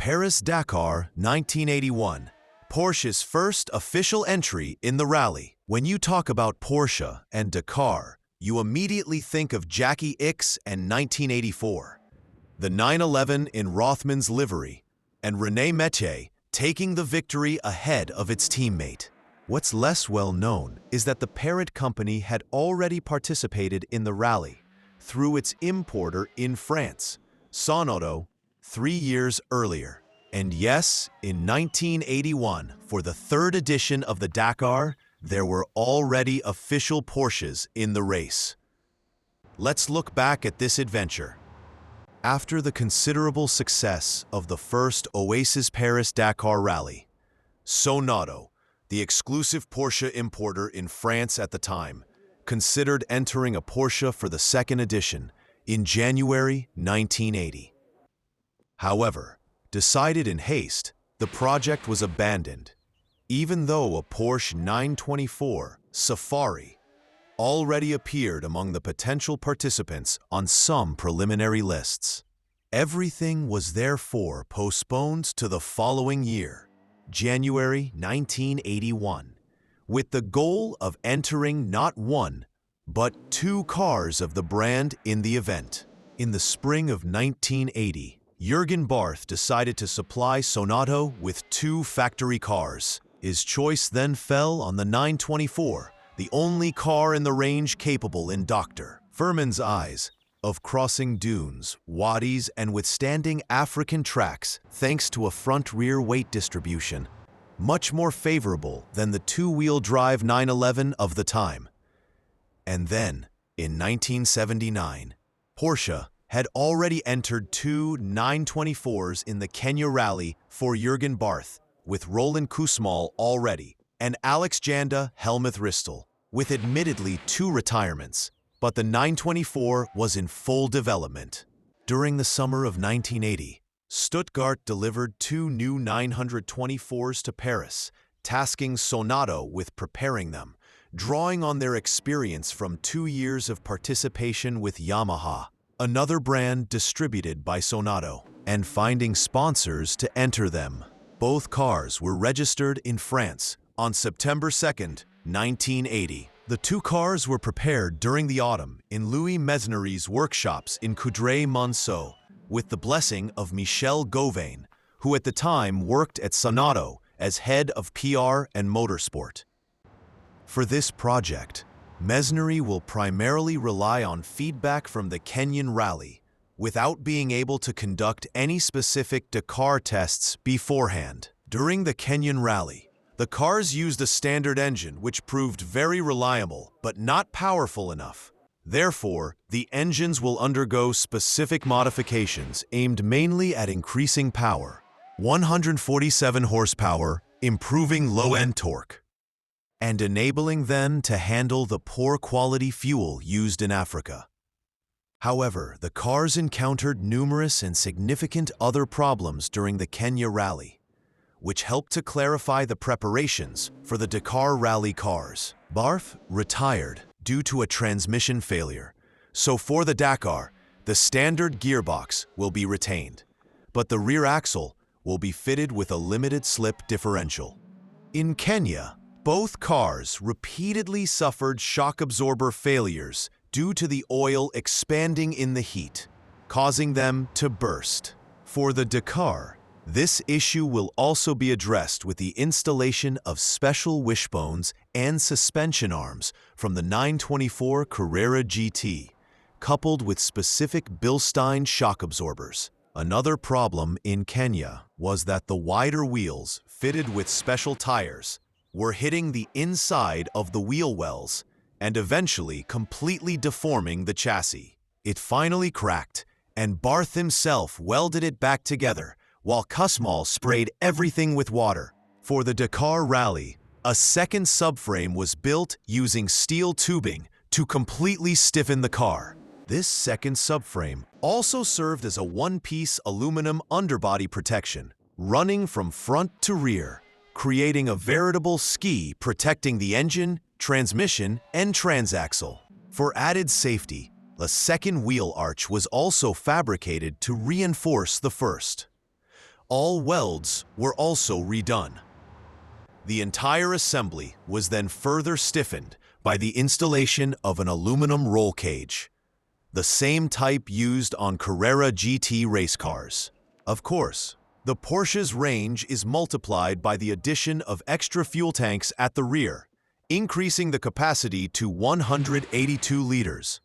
Paris-Dakar 1981, Porsche's first official entry in the rally. When you talk about Porsche and Dakar, you immediately think of Jacky Ickx and 1984, the 911 in Rothmans livery, and René Metge taking the victory ahead of its teammate. What's less well known is that the parent company had already participated in the rally through its importer in France, Sonauto, 3 years earlier. And yes, in 1981, for the third edition of the Dakar, there were already official Porsches in the race. Let's look back at this adventure. After the considerable success of the first Oasis Paris-Dakar rally, Sonauto, the exclusive Porsche importer in France at the time, considered entering a Porsche for the second edition in January 1980. However, decided in haste, the project was abandoned, even though a Porsche 924 Safari already appeared among the potential participants on some preliminary lists. Everything was therefore postponed to the following year, January 1981, with the goal of entering not one, but 2 cars of the brand in the event. In the spring of 1980, Jürgen Barth decided to supply Sonauto with 2 factory cars. His choice then fell on the 924, the only car in the range capable in Dr. Furman's eyes of crossing dunes, wadis, and withstanding African tracks thanks to a front-rear weight distribution, much more favorable than the 2-wheel drive 911 of the time. And then, in 1979, Porsche had already entered 2 924s in the Kenya Rally for Jürgen Barth, with Roland Koosmal already, and Alex Janda Helmuth Ristel, with admittedly 2 retirements, but the 924 was in full development. During the summer of 1980, Stuttgart delivered 2 new 924s to Paris, tasking Sonauto with preparing them, drawing on their experience from 2 years of participation with Yamaha, another brand distributed by Sonauto, and finding sponsors to enter them. Both cars were registered in France on September 2, 1980. The 2 cars were prepared during the autumn in Louis Mesnery's workshops in Coudray-Monceau, with the blessing of Michel Gauvain, who at the time worked at Sonauto as head of PR and motorsport. For this project, Mesnery will primarily rely on feedback from the Kenyan rally, without being able to conduct any specific Dakar tests beforehand. During the Kenyan rally, the cars used a standard engine which proved very reliable but not powerful enough. Therefore, the engines will undergo specific modifications aimed mainly at increasing power, 147 horsepower, improving low-end torque, and enabling them to handle the poor quality fuel used in Africa. However, the cars encountered numerous and significant other problems during the Kenya rally, which helped to clarify the preparations for the Dakar rally cars. Barth retired due to a transmission failure, so for the Dakar, the standard gearbox will be retained, but the rear axle will be fitted with a limited slip differential. In Kenya, both cars repeatedly suffered shock absorber failures due to the oil expanding in the heat, causing them to burst. For the Dakar, this issue will also be addressed with the installation of special wishbones and suspension arms from the 924 Carrera GT, coupled with specific Bilstein shock absorbers. Another problem in Kenya was that the wider wheels, fitted with special tires, were hitting the inside of the wheel wells and eventually completely deforming the chassis. It finally cracked, and Barth himself welded it back together, while Koosmal sprayed everything with water. For the Dakar rally, a second subframe was built using steel tubing to completely stiffen the car. This second subframe also served as a one-piece aluminum underbody protection, running from front to rear, creating a veritable ski protecting the engine, transmission, and transaxle. For added safety, a second wheel arch was also fabricated to reinforce the first. All welds were also redone. The entire assembly was then further stiffened by the installation of an aluminum roll cage, the same type used on Carrera GT race cars. Of course, the Porsche's range is multiplied by the addition of extra fuel tanks at the rear, increasing the capacity to 182 liters.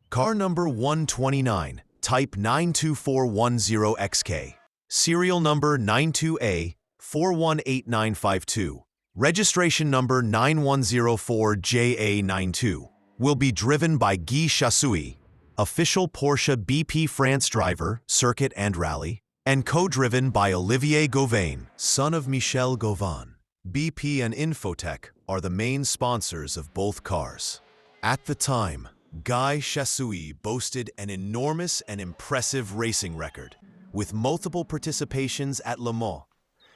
Car number 129, type 92410XK, serial number 92A418952, registration number 9104JA92, will be driven by Guy Chassouy, official Porsche BP France driver, circuit and rally, and co-driven by Olivier Gauvain, son of Michel Gauvain. BP and Infotech are the main sponsors of both cars. At the time, Guy Chassouy boasted an enormous and impressive racing record, with multiple participations at Le Mans,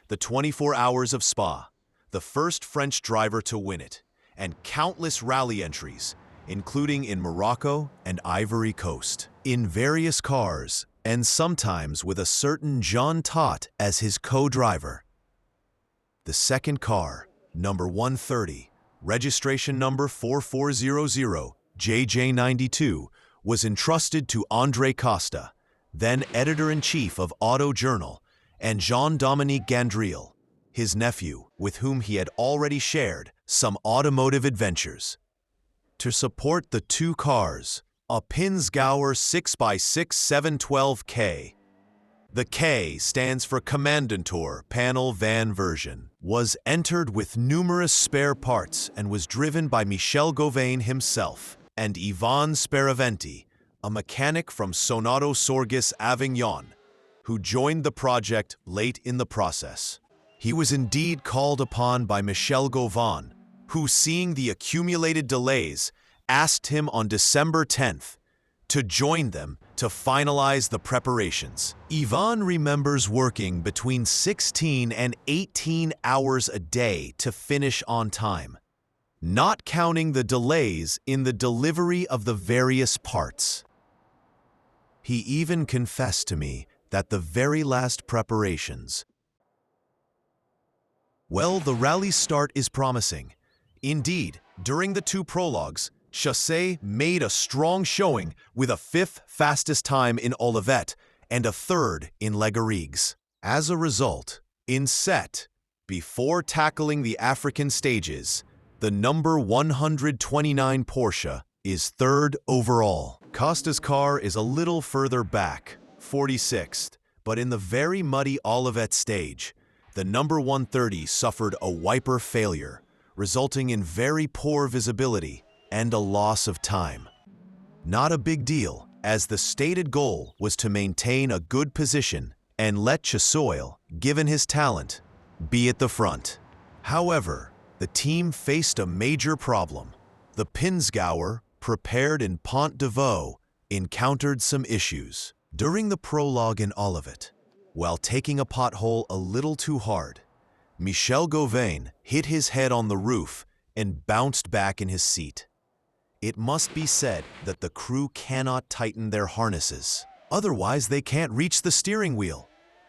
the 24 Hours of Spa, the first French driver to win it, and countless rally entries, including in Morocco and Ivory Coast, in various cars, and sometimes with a certain Jean Tott as his co-driver. The second car, number 130, registration number 4400JJ92, was entrusted to André Costa, then editor-in-chief of Auto Journal, and Jean-Dominique Gandril, his nephew, with whom he had already shared some automotive adventures. To support the two cars, a Pinzgauer 6x6 712K, the K stands for Kommandantur panel van version, was entered with numerous spare parts and was driven by Michel Gauvain himself and Ivan Speraventi, a mechanic from Sonauto Sorgis Avignon, who joined the project late in the process. He was indeed called upon by Michel Gauvain, who, seeing the accumulated delays, asked him on December 10th to join them to finalize the preparations. Ivan remembers working between 16 and 18 hours a day to finish on time, not counting the delays in the delivery of the various parts. He even confessed to me that the very last preparations. Well, the rally's start is promising. Indeed, during the two prologues, Chassé made a strong showing with a fifth fastest time in Olivet and a third in Les Garrigues. As a result, in set, before tackling the African stages, the number 129 Porsche is third overall. Costa's car is a little further back, 46th, but in the very muddy Olivet stage, the number 130 suffered a wiper failure, resulting in very poor visibility and a loss of time. Not a big deal, as the stated goal was to maintain a good position and let Chassouy, given his talent, be at the front. However, the team faced a major problem. The Pinzgauer, prepared in Pont de Vaux, encountered some issues. During the prologue in Olivet, while taking a pothole a little too hard, Michel Gauvain hit his head on the roof and bounced back in his seat. It must be said that the crew cannot tighten their harnesses. Otherwise, they can't reach the steering wheel.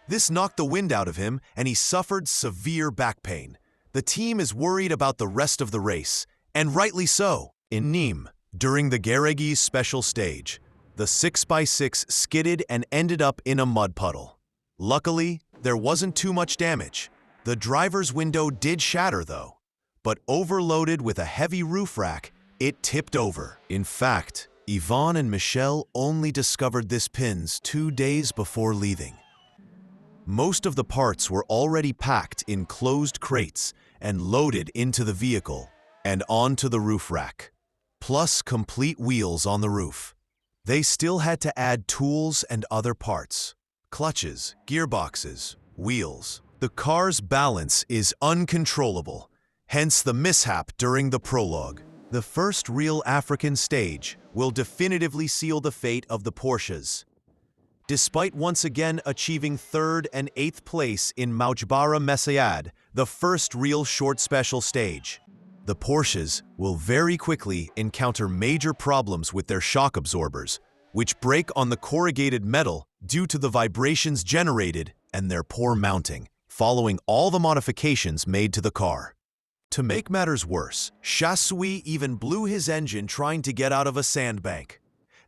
This knocked the wind out of him, and he suffered severe back pain. The team is worried about the rest of the race, and rightly so. In Nîmes, during the Garrigues special stage, the 6x6 skidded and ended up in a mud puddle. Luckily, there wasn't too much damage. The driver's window did shatter, though, but overloaded with a heavy roof rack, it tipped over. In fact, Yvonne and Michel only discovered this pins 2 days before leaving. Most of the parts were already packed in closed crates and loaded into the vehicle and onto the roof rack, plus complete wheels on the roof. They still had to add tools and other parts, clutches, gearboxes, wheels. The car's balance is uncontrollable, hence the mishap during the prologue. The first real African stage will definitively seal the fate of the Porsches. Despite once again achieving 3rd and 8th place in Maujbara Messiad, the first real short special stage, the Porsches will very quickly encounter major problems with their shock absorbers, which break on the corrugated metal due to the vibrations generated and their poor mounting, following all the modifications made to the car. To make matters worse, Chasui even blew his engine trying to get out of a sandbank.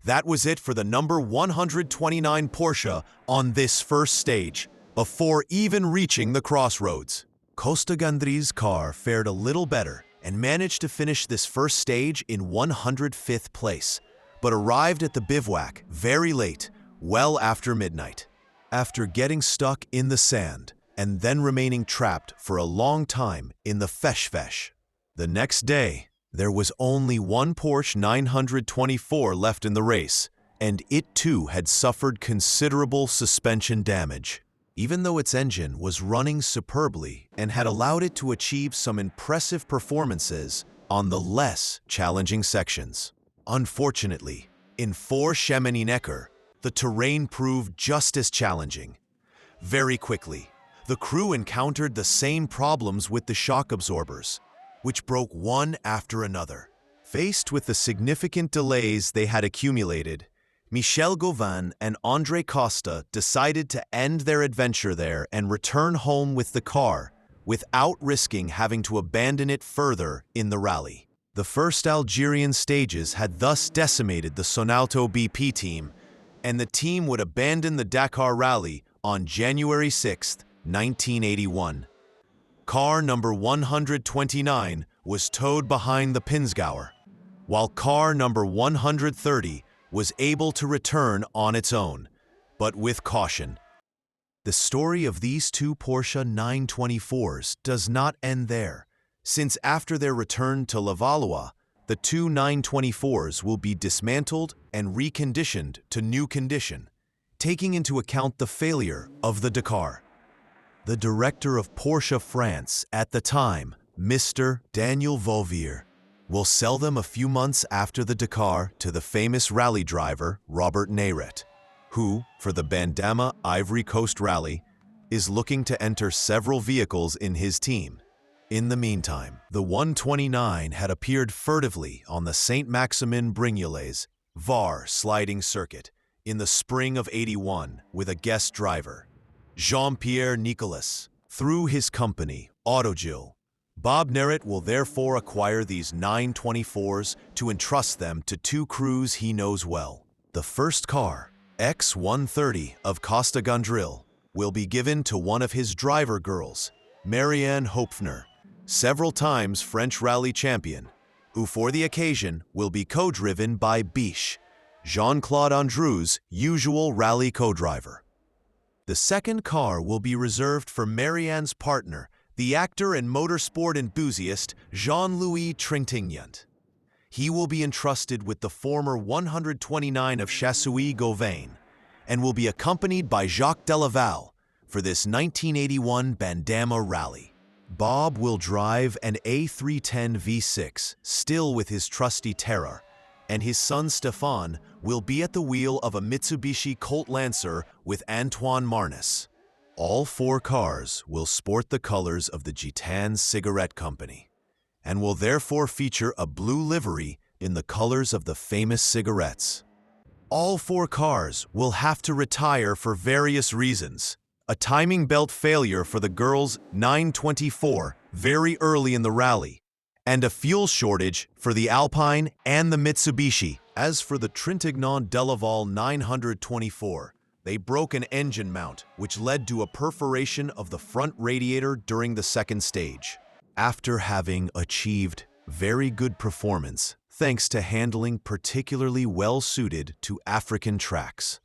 That was it for the number 129 Porsche on this first stage, before even reaching the crossroads. Costa Gandri's car fared a little better and managed to finish this first stage in 105th place, but arrived at the bivouac very late, well after midnight. After getting stuck in the sand and then remaining trapped for a long time in the fesh. The next day, there was only one Porsche 924 left in the race, and it too had suffered considerable suspension damage. Even though its engine was running superbly and had allowed it to achieve some impressive performances on the less challenging sections. Unfortunately, in 4 Cheminée-Necker, the terrain proved just as challenging. Very quickly, the crew encountered the same problems with the shock absorbers, which broke one after another. Faced with the significant delays they had accumulated, Michel Gauvin and André Costa decided to end their adventure there and return home with the car, without risking having to abandon it further in the rally. The first Algerian stages had thus decimated the Sonauto BP team, and the team would abandon the Dakar rally on January 6, 1981. Car number 129 was towed behind the Pinzgauer, while car number 130 was able to return on its own, but with caution. The story of these two Porsche 924s does not end there, since after their return to Levallois, the two 924s will be dismantled and reconditioned to new condition, taking into account the failure of the Dakar. The director of Porsche France at the time, Mr. Daniel Vauvier, will sell them a few months after the Dakar to the famous rally driver Robert Neyret, who, for the Bandama Ivory Coast Rally, is looking to enter several vehicles in his team. In the meantime, the 129 had appeared furtively on the Saint-Maximin-Brignoles Var sliding circuit in the spring of '81 with a guest driver, Jean-Pierre Nicolas. Through his company, Autogil, Bob Neyret will therefore acquire these 924s to entrust them to two crews he knows well. The first car, X130 of Costa Gandril, will be given to one of his driver girls, Marianne Hopfner, several times French rally champion, who for the occasion will be co-driven by Biche, Jean-Claude Andrew's usual rally co-driver. The second car will be reserved for Marianne's partner, the actor and motorsport enthusiast Jean-Louis Trintignant. He will be entrusted with the former 129 of Chasui Gauvin and will be accompanied by Jacques Delaval for this 1981 Bandama rally. Bob will drive an A310 V6, still with his trusty Terror, and his son Stéphane will be at the wheel of a Mitsubishi Colt Lancer with Antoine Marnis. All four cars will sport the colors of the Gitane Cigarette Company and will therefore feature a blue livery in the colors of the famous cigarettes. All four cars will have to retire for various reasons. A timing belt failure for the girls' 924 very early in the rally, and a fuel shortage for the Alpine and the Mitsubishi. As for the Trintignant Delaval 924, they broke an engine mount, which led to a perforation of the front radiator during the second stage. After having achieved very good performance, thanks to handling particularly well suited to African tracks,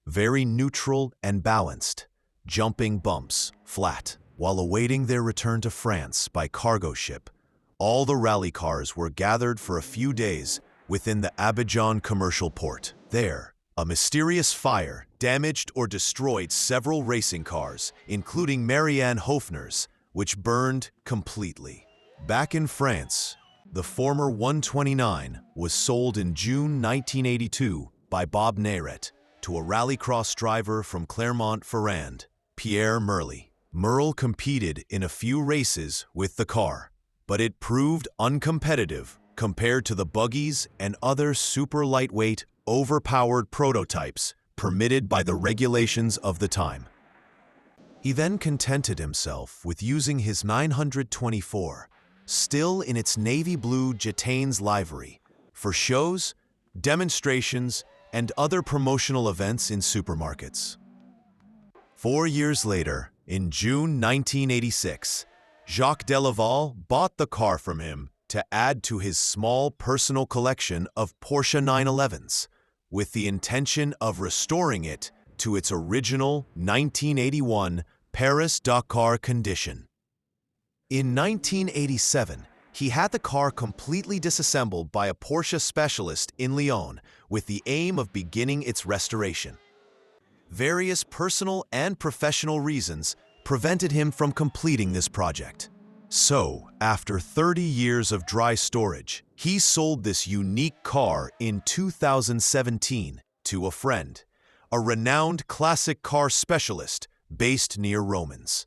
very neutral and balanced, jumping bumps, flat, while awaiting their return to France by cargo ship, all the rally cars were gathered for a few days within the Abidjan commercial port. There, a mysterious fire damaged or destroyed several racing cars, including Marianne Hopfner's, which burned completely. Back in France, the former 129 was sold in June 1982 by Bob Neyret to a rallycross driver from Clermont-Ferrand, Pierre Merle. Merle competed in a few races with the car, but it proved uncompetitive compared to the buggies and other super lightweight, overpowered prototypes permitted by the regulations of the time. He then contented himself with using his 924, still in its navy blue Gitanes livery, for shows, demonstrations, and other promotional events in supermarkets. 4 years later, in June 1986, Jacques Delaval bought the car from him to add to his small personal collection of Porsche 911s, with the intention of restoring it to its original 1981 Paris-Dakar condition. In 1987, he had the car completely disassembled by a Porsche specialist in Lyon with the aim of beginning its restoration. Various personal and professional reasons prevented him from completing this project. So, after 30 years of dry storage, he sold this unique car in 2017 to a friend, a renowned classic car specialist based near Rothmans.